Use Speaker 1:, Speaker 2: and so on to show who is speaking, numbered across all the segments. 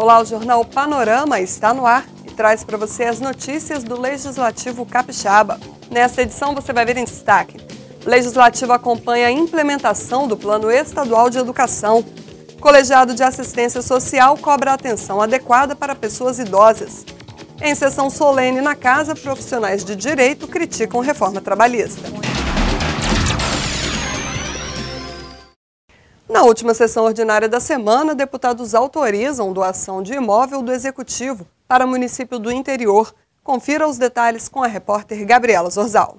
Speaker 1: Olá, o Jornal Panorama está no ar e traz para você as notícias do Legislativo Capixaba. Nesta edição você vai ver em destaque: o Legislativo acompanha a implementação do Plano Estadual de Educação. O Colegiado de Assistência Social cobra atenção adequada para pessoas idosas. Em sessão solene na Casa, profissionais de direito criticam reforma trabalhista. Na última sessão ordinária da semana, deputados autorizam doação de imóvel do Executivo para município do interior. Confira os detalhes com a repórter Gabriela Zorzal.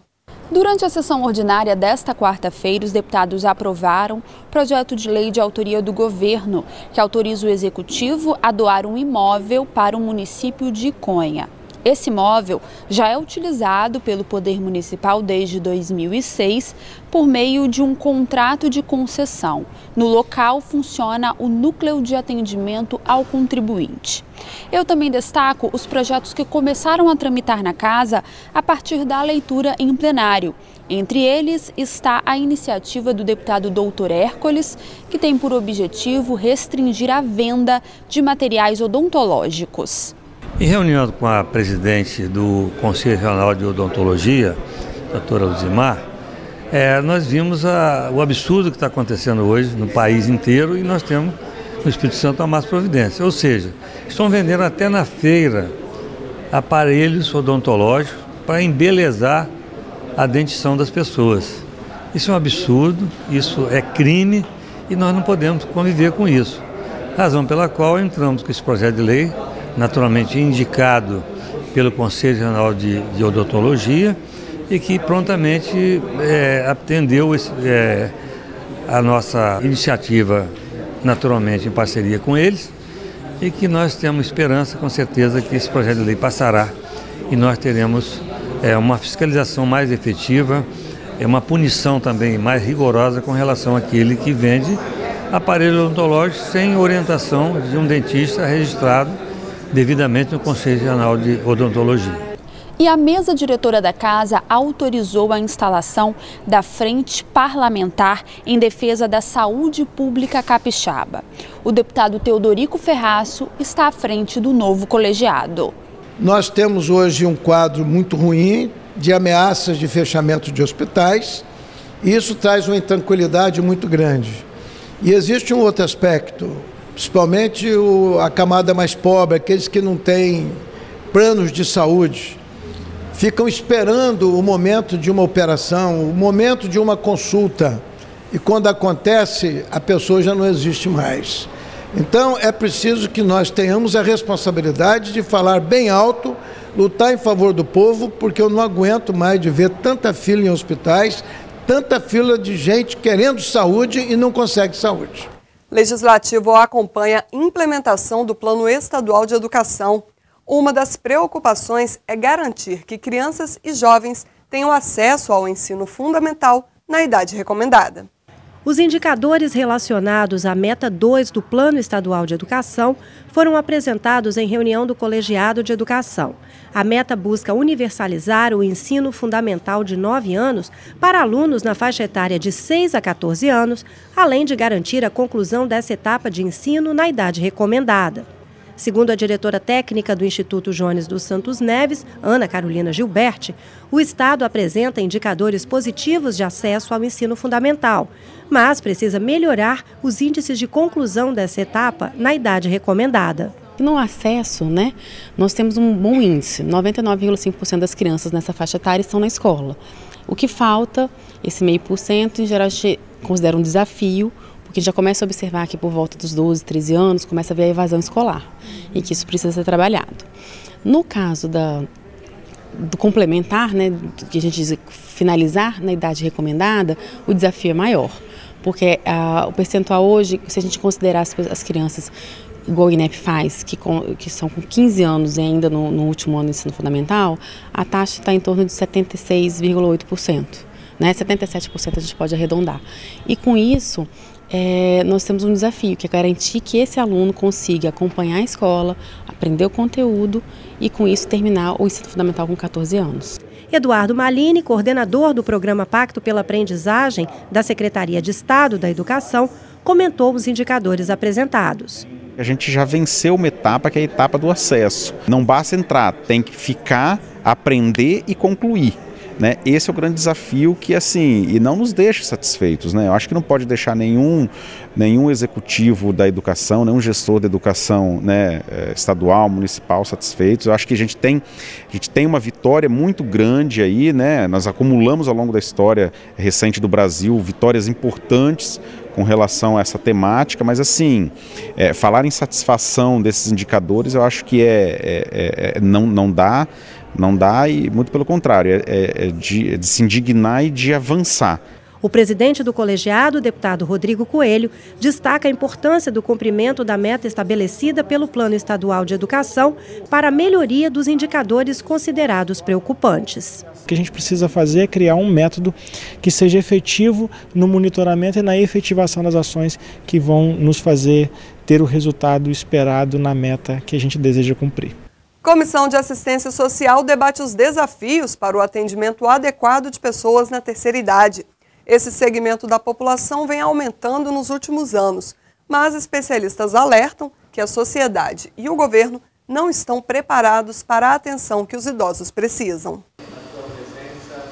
Speaker 2: Durante a sessão ordinária desta quarta-feira, os deputados aprovaram projeto de lei de autoria do governo, que autoriza o Executivo a doar um imóvel para o município de Iconha. Esse imóvel já é utilizado pelo Poder Municipal desde 2006 por meio de um contrato de concessão. No local funciona o Núcleo de Atendimento ao Contribuinte. Eu também destaco os projetos que começaram a tramitar na Casa a partir da leitura em plenário. Entre eles está a iniciativa do deputado Dr. Hércules, que tem por objetivo restringir a venda de materiais odontológicos.
Speaker 3: Em reunião com a presidente do Conselho Regional de Odontologia, doutora Luzimar, nós vimos o absurdo que está acontecendo hoje no país inteiro e nós temos no Espírito Santo uma massa providência. Ou seja, estão vendendo até na feira aparelhos odontológicos para embelezar a dentição das pessoas. Isso é um absurdo, isso é crime e nós não podemos conviver com isso. Razão pela qual entramos com esse projeto de lei, naturalmente indicado pelo Conselho Regional de Odontologia e que prontamente atendeu a nossa iniciativa, naturalmente em parceria com eles, e que nós temos esperança, com certeza, que esse projeto de lei passará e nós teremos uma fiscalização mais efetiva, uma punição também mais rigorosa com relação àquele que vende aparelho odontológico sem orientação de um dentista registrado devidamente no Conselho Regional de Odontologia.
Speaker 2: E a mesa diretora da Casa autorizou a instalação da Frente Parlamentar em Defesa da Saúde Pública Capixaba. O deputado Teodorico Ferraço está à frente do novo colegiado.
Speaker 4: Nós temos hoje um quadro muito ruim de ameaças de fechamento de hospitais e isso traz uma intranquilidade muito grande. E existe um outro aspecto, principalmente a camada mais pobre, aqueles que não têm planos de saúde, ficam esperando o momento de uma operação, o momento de uma consulta, e quando acontece, a pessoa já não existe mais. Então, é preciso que nós tenhamos a responsabilidade de falar bem alto, lutar em favor do povo, porque eu não aguento mais de ver tanta fila em hospitais, tanta fila de gente querendo saúde e não consegue saúde.
Speaker 1: Legislativo acompanha a implementação do Plano Estadual de Educação. Uma das preocupações é garantir que crianças e jovens tenham acesso ao ensino fundamental na idade recomendada.
Speaker 5: Os indicadores relacionados à meta 2 do Plano Estadual de Educação foram apresentados em reunião do Colegiado de Educação. A meta busca universalizar o ensino fundamental de 9 anos para alunos na faixa etária de 6 a 14 anos, além de garantir a conclusão dessa etapa de ensino na idade recomendada. Segundo a diretora técnica do Instituto Jones dos Santos Neves, Ana Carolina Gilberti, o Estado apresenta indicadores positivos de acesso ao ensino fundamental, mas precisa melhorar os índices de conclusão dessa etapa na idade recomendada.
Speaker 6: No acesso, nós temos um bom índice, 99,5% das crianças nessa faixa etária estão na escola. O que falta, esse 0,5%, em geral a gente considera um desafio, porque a gente já começa a observar que por volta dos 12, 13 anos, começa a haver a evasão escolar e que isso precisa ser trabalhado. No caso do complementar, que a gente diz finalizar na idade recomendada, o desafio é maior, porque o percentual hoje, se a gente considerar as crianças, igual o INEP faz, que são com 15 anos e ainda no último ano do ensino fundamental, a taxa está em torno de 76,8%. 77% a gente pode arredondar. E com isso, nós temos um desafio, que é garantir que esse aluno consiga acompanhar a escola, aprender o conteúdo e com isso terminar o ensino fundamental com 14 anos.
Speaker 5: Eduardo Malini, coordenador do programa Pacto pela Aprendizagem da Secretaria de Estado da Educação, comentou os indicadores apresentados.
Speaker 7: A gente já venceu uma etapa, que é a etapa do acesso. Não basta entrar, tem que ficar, aprender e concluir. Né? Esse é o grande desafio que, assim, e não nos deixa satisfeitos, né? Eu acho que não pode deixar nenhum executivo da educação, nenhum gestor da educação, né, estadual, municipal satisfeitos. Eu acho que a gente tem uma vitória muito grande aí, né? Nós acumulamos ao longo da história recente do Brasil vitórias importantes com relação a essa temática, mas assim, falar em satisfação desses indicadores, eu acho que não dá e muito pelo contrário, de se indignar e de avançar.
Speaker 5: O presidente do colegiado, o deputado Rodrigo Coelho, destaca a importância do cumprimento da meta estabelecida pelo Plano Estadual de Educação para a melhoria dos indicadores considerados preocupantes.
Speaker 8: O que a gente precisa fazer é criar um método que seja efetivo no monitoramento e na efetivação das ações que vão nos fazer ter o resultado esperado na meta que a gente deseja cumprir.
Speaker 1: Comissão de Assistência Social debate os desafios para o atendimento adequado de pessoas na terceira idade. Esse segmento da população vem aumentando nos últimos anos, mas especialistas alertam que a sociedade e o governo não estão preparados para a atenção que os idosos precisam.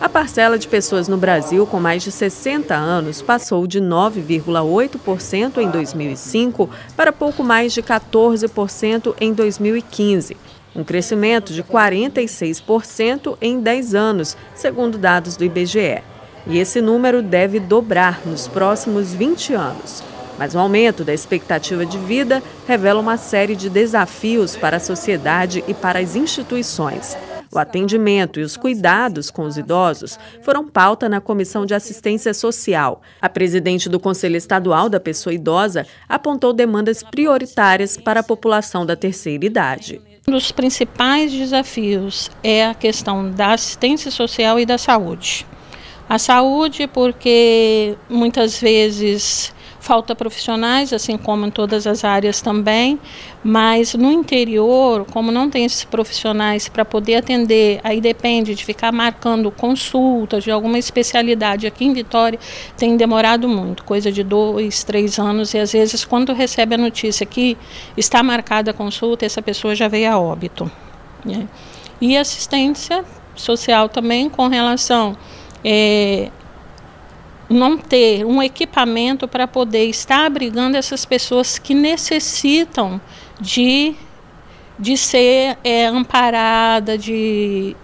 Speaker 9: A parcela de pessoas no Brasil com mais de 60 anos passou de 9,8% em 2005 para pouco mais de 14% em 2015. Um crescimento de 46% em 10 anos, segundo dados do IBGE. E esse número deve dobrar nos próximos 20 anos. Mas o aumento da expectativa de vida revela uma série de desafios para a sociedade e para as instituições. O atendimento e os cuidados com os idosos foram pauta na Comissão de Assistência Social. A presidente do Conselho Estadual da Pessoa Idosa apontou demandas prioritárias para a população da terceira idade.
Speaker 10: Um dos principais desafios é a questão da assistência social e da saúde. A saúde, porque muitas vezes falta profissionais, assim como em todas as áreas também, mas no interior, como não tem esses profissionais para poder atender, aí depende de ficar marcando consultas de alguma especialidade. Aqui em Vitória tem demorado muito, coisa de 2, 3 anos, e às vezes quando recebe a notícia que está marcada a consulta, essa pessoa já veio a óbito, né? E assistência social também com relação não ter um equipamento para poder estar abrigando essas pessoas que necessitam de ser amparada, de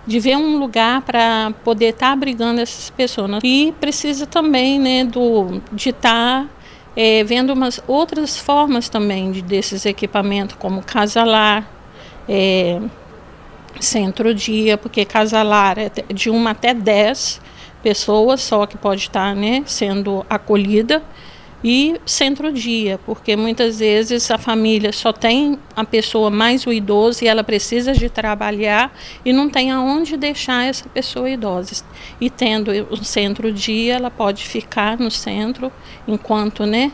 Speaker 10: ver um lugar para poder estar abrigando essas pessoas. E precisa também, né, de estar vendo umas outras formas também desses equipamentos, como casa-lar, centro-dia, porque casa-lar é de 1 até 10 pessoas só que pode estar, né, sendo acolhida, e centro-dia, porque muitas vezes a família só tem a pessoa mais o idoso e ela precisa de trabalhar e não tem aonde deixar essa pessoa idosa. E tendo o centro-dia, ela pode ficar no centro enquanto, né,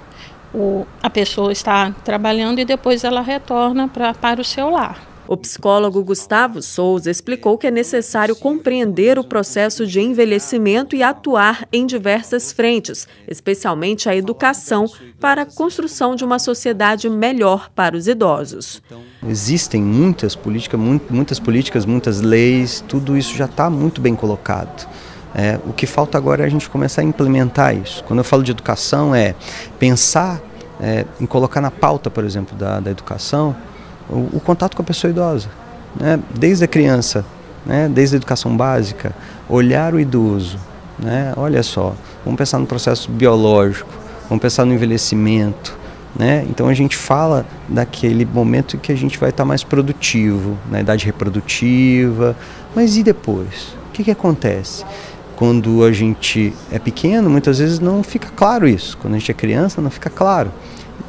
Speaker 10: a pessoa está trabalhando, e depois ela retorna para o seu lar.
Speaker 9: O psicólogo Gustavo Souza explicou que é necessário compreender o processo de envelhecimento e atuar em diversas frentes, especialmente a educação, para a construção de uma sociedade melhor para os idosos.
Speaker 11: Existem muitas políticas, muitas leis, tudo isso já está muito bem colocado. O que falta agora é a gente começar a implementar isso. Quando eu falo de educação, é pensar em colocar na pauta, por exemplo, da educação, o contato com a pessoa idosa, né? Desde a criança, né? Desde a educação básica, olhar o idoso, né? Olha só, vamos pensar no processo biológico, vamos pensar no envelhecimento, né? Então a gente fala daquele momento em que a gente vai estar mais produtivo, na idade reprodutiva, mas e depois? O que acontece? Quando a gente é pequeno, muitas vezes não fica claro isso, quando a gente é criança não fica claro,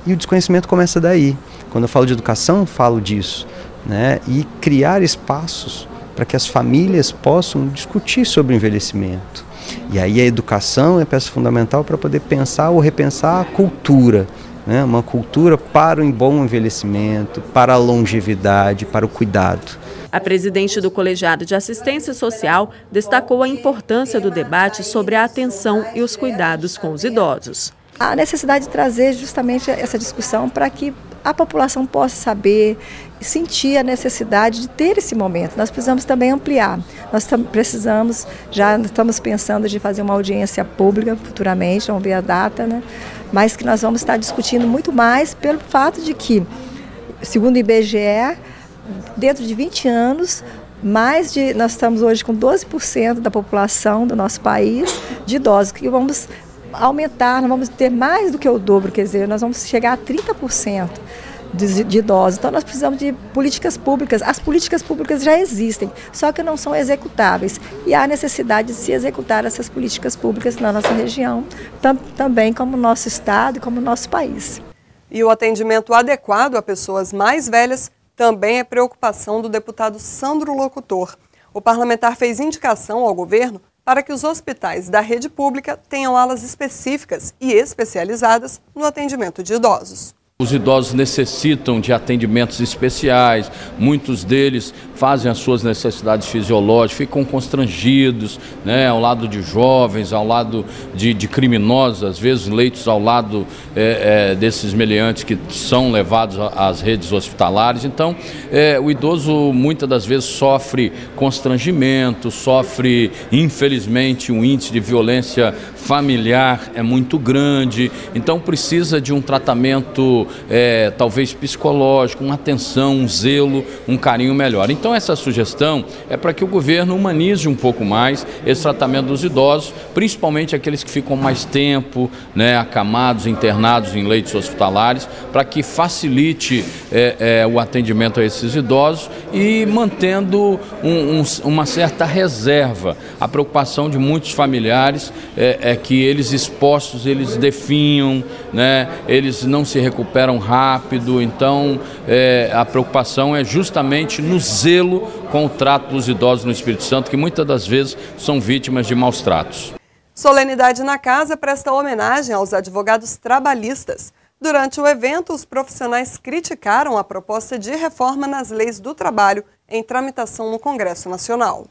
Speaker 11: e o desconhecimento começa daí. Quando eu falo de educação, falo disso, né? E criar espaços para que as famílias possam discutir sobre o envelhecimento. E aí a educação é peça fundamental para poder pensar ou repensar a cultura, né? Uma cultura para um bom envelhecimento, para a longevidade, para o cuidado.
Speaker 9: A presidente do Colegiado de Assistência Social destacou a importância do debate sobre a atenção e os cuidados com os idosos.
Speaker 12: A necessidade de trazer justamente essa discussão para que a população possa saber, sentir a necessidade de ter esse momento. Nós precisamos também ampliar. Já estamos pensando de fazer uma audiência pública futuramente, vamos ver a data, né? Mas que nós vamos estar discutindo muito mais pelo fato de que, segundo o IBGE, dentro de 20 anos, nós estamos hoje com 12% da população do nosso país de idosos, que vamos aumentar, nós vamos ter mais do que o dobro, quer dizer, nós vamos chegar a 30% de idosos. Então nós precisamos de políticas públicas. As políticas públicas já existem, só que não são executáveis. E há necessidade de se executar essas políticas públicas na nossa região, também como no nosso estado e como no nosso país.
Speaker 1: E o atendimento adequado a pessoas mais velhas também é preocupação do deputado Sandro Locutor. O parlamentar fez indicação ao governo para que os hospitais da rede pública tenham alas específicas e especializadas no atendimento de idosos.
Speaker 13: Os idosos necessitam de atendimentos especiais, muitos deles fazem as suas necessidades fisiológicas, ficam constrangidos, né, ao lado de jovens, ao lado de criminosos, às vezes leitos ao lado desses meliantes que são levados às redes hospitalares. Então, o idoso muitas das vezes sofre constrangimento, sofre, infelizmente, um índice de violência familiar é muito grande, então precisa de um tratamento talvez psicológico, uma atenção, um zelo, um carinho melhor. Então essa sugestão é para que o governo humanize um pouco mais esse tratamento dos idosos, principalmente aqueles que ficam mais tempo, né, acamados, internados em leitos hospitalares, para que facilite o atendimento a esses idosos e mantendo uma certa reserva. A preocupação de muitos familiares é que eles expostos, eles definham, né, eles não se recuperam rápido, então a preocupação é justamente no zelo com o trato dos idosos no Espírito Santo, que muitas das vezes são vítimas de maus tratos.
Speaker 1: Solenidade na Casa presta homenagem aos advogados trabalhistas. Durante o evento, os profissionais criticaram a proposta de reforma nas leis do trabalho em tramitação no Congresso Nacional.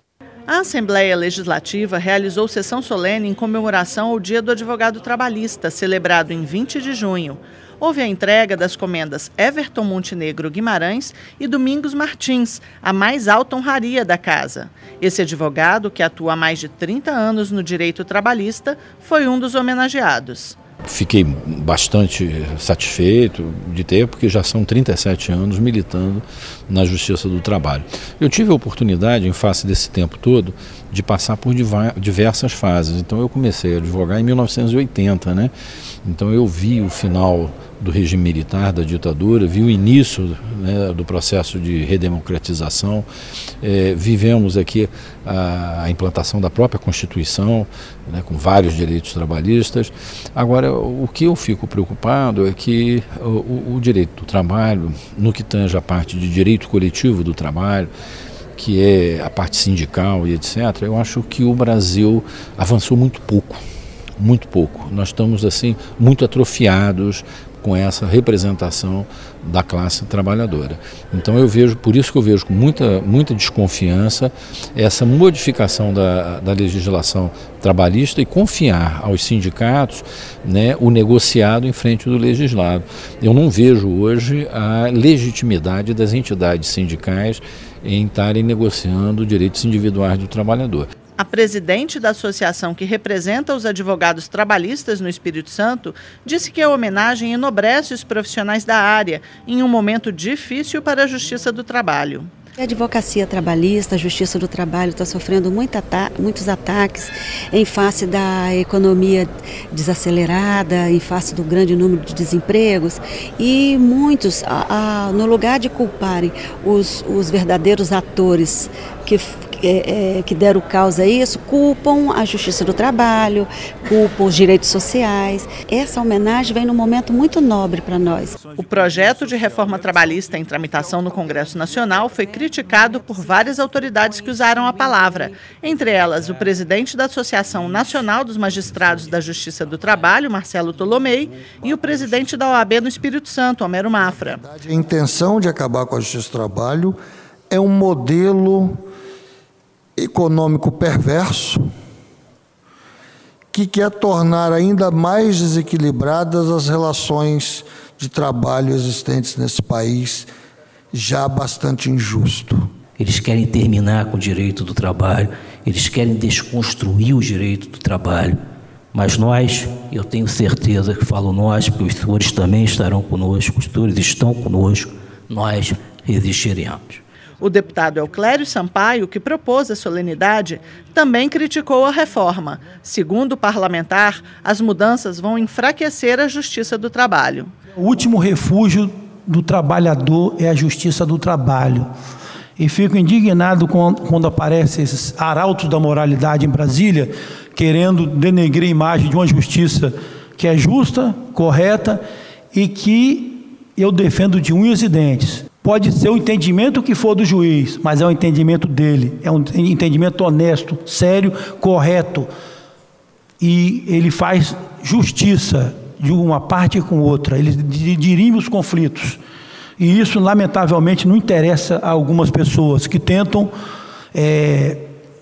Speaker 14: A Assembleia Legislativa realizou sessão solene em comemoração ao Dia do Advogado Trabalhista, celebrado em 20 de junho. Houve a entrega das comendas Everton Montenegro Guimarães e Domingos Martins, a mais alta honraria da casa. Esse advogado, que atua há mais de 30 anos no direito trabalhista, foi um dos homenageados.
Speaker 15: Fiquei bastante satisfeito de ter, porque já são 37 anos militando na Justiça do Trabalho. Eu tive a oportunidade, em face desse tempo todo, de passar por diversas fases. Então eu comecei a advogar em 1980, né? Então eu vi o final do regime militar, da ditadura, vi o início, né, do processo de redemocratização, vivemos aqui a implantação da própria Constituição, né, com vários direitos trabalhistas. Agora, o que eu fico preocupado é que o direito do trabalho, no que tange a parte de direito coletivo do trabalho, que é a parte sindical e etc., eu acho que o Brasil avançou muito pouco. Muito pouco. Nós estamos assim muito atrofiados com essa representação da classe trabalhadora. Então eu vejo, por isso que eu vejo com muita desconfiança essa modificação da legislação trabalhista e confiar aos sindicatos, né, o negociado em frente do legislado. Eu não vejo hoje a legitimidade das entidades sindicais em estarem negociando direitos individuais do trabalhador.
Speaker 14: A presidente da associação que representa os advogados trabalhistas no Espírito Santo disse que a homenagem enobrece os profissionais da área em um momento difícil para a Justiça do Trabalho.
Speaker 16: A advocacia trabalhista, a Justiça do Trabalho está sofrendo muitos ataques em face da economia desacelerada, em face do grande número de desempregos, e muitos, no lugar de culparem os verdadeiros atores que deram causa a isso, culpam a Justiça do Trabalho, culpam os direitos sociais. Essa homenagem vem num momento muito nobre para nós.
Speaker 14: O projeto de reforma trabalhista em tramitação no Congresso Nacional foi criticado por várias autoridades que usaram a palavra, entre elas o presidente da Associação Nacional dos Magistrados da Justiça do Trabalho, Marcelo Tolomei, e o presidente da OAB no Espírito Santo, Homero Mafra.
Speaker 17: A intenção de acabar com a Justiça do Trabalho é um modelo econômico perverso que quer tornar ainda mais desequilibradas as relações de trabalho existentes nesse país, já bastante injusto.
Speaker 18: Eles querem terminar com o direito do trabalho, eles querem desconstruir o direito do trabalho. Mas nós, eu tenho certeza que falo nós, porque os senhores também estarão conosco, os senhores estão conosco, nós resistiremos.
Speaker 14: O deputado Euclério Sampaio, que propôs a solenidade, também criticou a reforma. Segundo o parlamentar, as mudanças vão enfraquecer a Justiça do Trabalho.
Speaker 19: O último refúgio do trabalhador é a Justiça do Trabalho. E fico indignado quando aparecem esses arautos da moralidade em Brasília, querendo denegrir a imagem de uma justiça que é justa, correta e que eu defendo de unhas e dentes. Pode ser o entendimento que for do juiz, mas é o entendimento dele, é um entendimento honesto, sério, correto. E ele faz justiça de uma parte com outra, ele dirime os conflitos. E isso, lamentavelmente, não interessa a algumas pessoas que tentam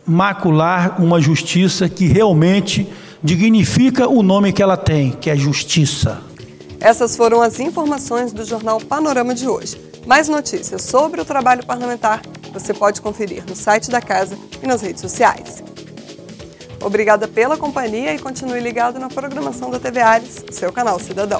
Speaker 19: macular uma justiça que realmente dignifica o nome que ela tem, que é justiça.
Speaker 1: Essas foram as informações do Jornal Panorama de hoje. Mais notícias sobre o trabalho parlamentar você pode conferir no site da Casa e nas redes sociais. Obrigada pela companhia e continue ligado na programação da TV Ares, seu canal cidadão.